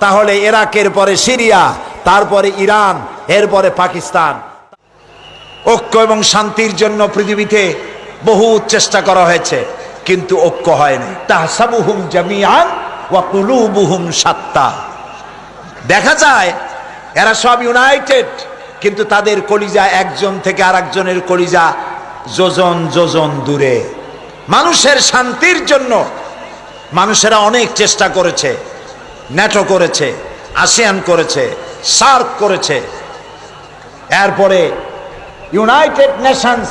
তাহলে ইরাকের পরে সিরিয়া, তারপরে ইরান, এরপরে পাকিস্তান। ঐক্য এবং শান্তির জন্য পৃথিবীতে বহু চেষ্টা করা হয়েছে, কিন্তু ঐক্য হয়নি। তাহসাবুহুম জামিআন ওয়া কুলুবুহুম শাত্তা। দেখা যায় এরা সব ইউনাইটেড, কিন্তু তাদের কলিজা একজন থেকে আরেকজনের কলিজা যোজন যোজন দূরে। মানুষের শান্তির জন্য মানুষেরা অনেক চেষ্টা করেছে, ন্যাটো করেছে, আসিয়ান করেছে, সার্ক করেছে, এরপরে ইউনাইটেড নেশনস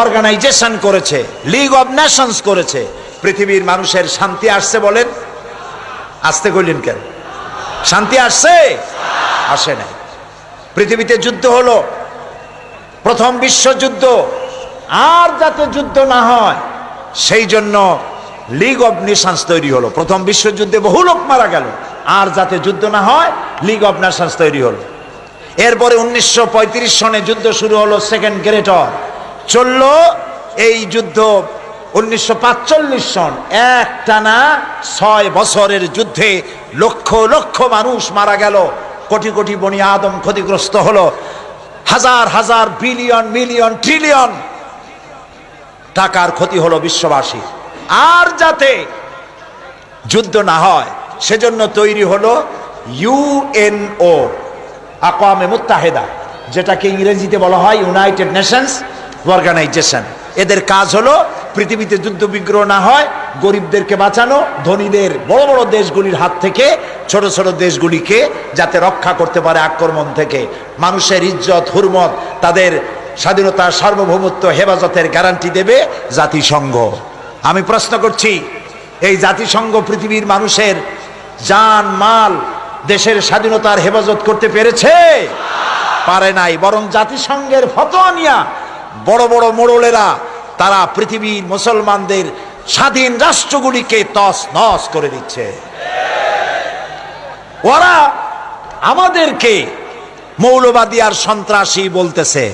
অর্গানাইজেশন করেছে, লিগ অব নেশনস করেছে। পৃথিবীর মানুষের শান্তি আসছে বলেন? আসতে কইলেন কেন? শান্তি আসছে? আসে না। পৃথিবীতে যুদ্ধ হলো, প্রথম বিশ্বযুদ্ধ, আর যাতে যুদ্ধ না হয় সেই জন্য লিগ অব নেশনস তৈরি হলো। প্রথম বিশ্বযুদ্ধে বহু লোক মারা গেল, আর যাতে যুদ্ধ না হয় লিগ অব নেশনস তৈরি হলো। এরপরে 1935 সনে যুদ্ধ শুরু হলো, সেকেন্ড গ্রেট ওয়ার চলল। এই যুদ্ধ 1945 সন, একটানা 6 বছরের যুদ্ধে লক্ষ লক্ষ মানুষ মারা গেল, কোটি কোটি বনি আদম ক্ষতিগ্রস্ত হলো, হাজার হাজার বিলিয়ন মিলিয়ন ট্রিলিয়ন টাকার ক্ষতি হলো বিশ্ববাসী। আর যাতে যুদ্ধ না হয় সেজন্য তৈরি হলো ইউএনও, আকওয়ামে মুত্তাহিদা, যেটাকে ইংরেজিতে বলা হয় ইউনাইটেড নেশনস অর্গানাইজেশন। এদের কাজ হলো পৃথিবীতে যুদ্ধ বিগ্রহ না হয়, গরিবদেরকে বাঁচানো, ধনীদের বড় বড় দেশগুলির হাত থেকে ছোট ছোট দেশগুলিকে যাতে রক্ষা করতে পারে আক্রমণ থেকে। মানুষের ইজ্জত হুরমত, তাদের স্বাধীনতা সার্বভৌমত্ব হেফাজতের গ্যারান্টি দেবে জাতিসংঘ। আমি প্রশ্ন করছি, এই জাতিসংঘ পৃথিবীর মানুষের জান মাল, দেশের স্বাধীনতার হেফাজত করতে পেরেছে? পারে নাই। বরং জাতিসংঘের ফতোয়া নিয়া বড় বড় মোড়লেরা তারা পৃথিবীর মুসলমানদের স্বাধীন রাষ্ট্রগুলিকে তস নস করে দিচ্ছে। ওরা আমাদেরকে মৌলবাদী আর সন্ত্রাসী বলতেছে,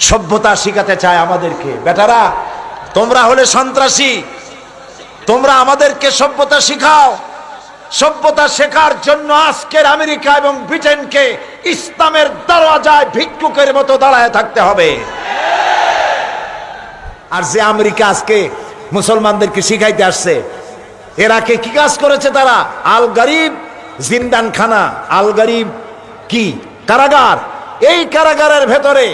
সভ্যতা শিখাতে চায় আমাদেরকে। বেটারা, তোমরা হলে সন্ত্রাসী, তোমরা আমাদেরকে সভ্যতা শিখাও। সভ্যতা শেখার জন্য আজকের আমেরিকা এবং ব্রিটেনকে ইসলামের দরওয়াজায় ভিক্ষুকের মতো দাঁড়ায় থাকতে হবে। আর যে আমেরিকা আজকে মুসলমানদেরকে শিখাইতে আসছে, এরাকে কি কাজ করেছে তারা? আল গরিব জিন্দানখানা, আল গরিব কি কারাগার, এই কারাগারের ভেতরে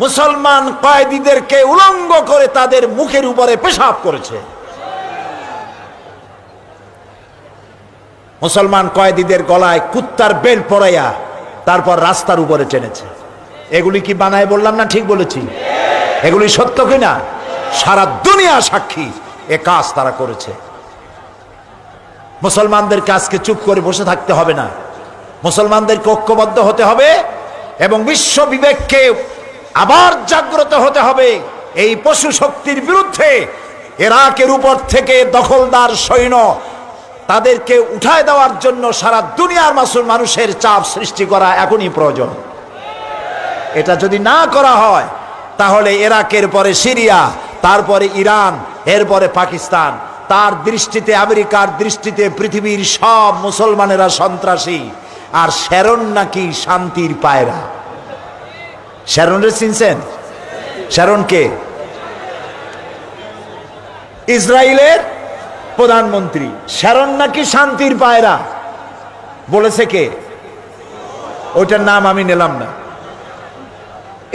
মুসলমান কয়েদিদেরকে উলঙ্গ করে তাদের মুখের উপরে পেশাব করেছে। মুসলমান কয়েদিদের গলায় কুত্তার বেল্ট পরাইয়া তারপর রাস্তার উপরে টেনেছে। এগুলি কি বানায় বললাম না? ঠিক বলেছি? এগুলি সত্য কিনা? সারা দুনিয়া সাক্ষী, এ কাজ তারা করেছে। মুসলমানদেরকে আজকে চুপ করে বসে থাকতে হবে না, মুসলমানদেরকে ঐক্যবদ্ধ হতে হবে এবং বিশ্ব বিবেককে আবার জাগ্রত হতে হবে। এই পশু শক্তির বিরুদ্ধে ইরাকের উপর থেকে দখলদার সৈন্য তাদেরকে উঠায় দেওয়ার জন্য সারা দুনিয়ার মানুষের চাপ সৃষ্টি করা এখনই প্রয়োজন। এটা যদি না করা হয় তাহলে ইরাকের পরে সিরিয়া, তারপরে ইরান, এরপরে পাকিস্তান, তার দৃষ্টিতে আমেরিকার দৃষ্টিতে পৃথিবীর সব মুসলমানেরা সন্ত্রাসী। আর শ্যারন নাকি শান্তির পায়রা। শ্যারনরে চিনছেন? শ্যারনকে ইসরায়েলের প্রধানমন্ত্রী। শ্যারন নাকি শান্তির পায়রা বলেছে কে? ওইটার নাম আমি নিলাম না।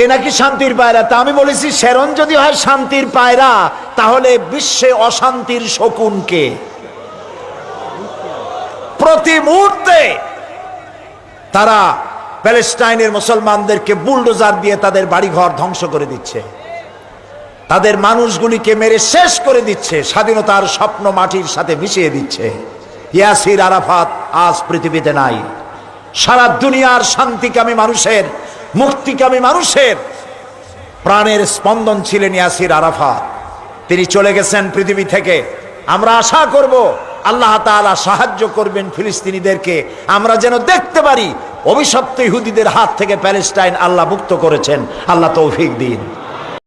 এ নাকি শান্তির পায়রা। তা আমি বলেছি, শ্যারন যদি হয় শান্তির পায়রা, তাহলে বিশ্বে অশান্তির শকুন কে? প্রতি মুহূর্তে তারা প্যালেস্টাইনের মুসলমানদেরকে বুলডোজার দিয়ে তাদের বাড়িঘর ধ্বংস করে দিচ্ছে, তাদের মানুষগুলিকে মেরে শেষ করে দিচ্ছে, স্বাধীনতার স্বপ্ন মাটির সাথে মিশিয়ে দিচ্ছে। ইয়াসির আরাফাত আজ পৃথিবীতে নাই। সারা দুনিয়ার শান্তিকামী মানুষের, মুক্তিকামী মানুষের প্রাণের স্পন্দন ছিলেন ইয়াসির আরাফাত। তিনি চলে গেছেন পৃথিবী থেকে। আমরা আশা করব আল্লাহ তাআলা সাহায্য করবেন ফিলিস্তিনিদেরকে, আমরা যেন দেখতে পারি অভিশপ্ত ইহুদিদের হাত থেকে প্যালেস্টাইন আল্লাহ মুক্ত করেছেন। আল্লাহ তৌফিক দিন।